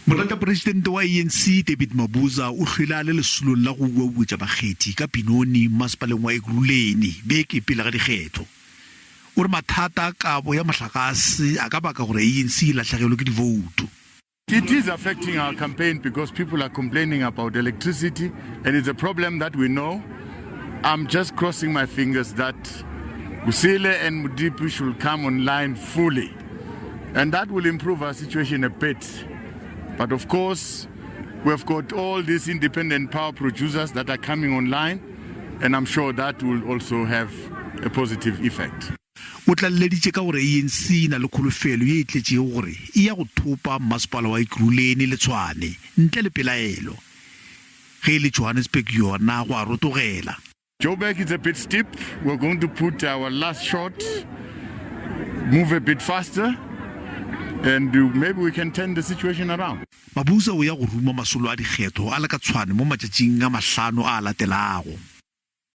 Morata President wa ANC David Mabuza o hlwela le lesolong la go uautsa bakgethi ka Benoni masepaleng wa Ekurhuleni beke pele ga dikgetho. O re mathata ka bo ya motlakase a ka baka gore ANC e latlhegelwe ke divoutu. It is affecting our campaign because people are complaining about electricity, and it's a problem that we know. I'm just crossing my fingers that Kusile and Mudipu should come online fully, and that will improve our situation a bit. But of course, we've got all these independent power producers that are coming online, and I'm sure that will also have a positive effect. O tlalleditse ka gore ANC na le kholofelo ye tletse gore e ya go thopa masepala wa Ekurhuleni le Tshwane ntle le pelaelo. Ge le Johannesburg yona go a rotogela. Joburg is a bit steep. We're going to put our last shot, move a bit faster, and maybe we can turn the situation around. Mabuza o ya go ruma masolo a dikgetho a la ka Tshwane mo matšatšing a 5 a latelago.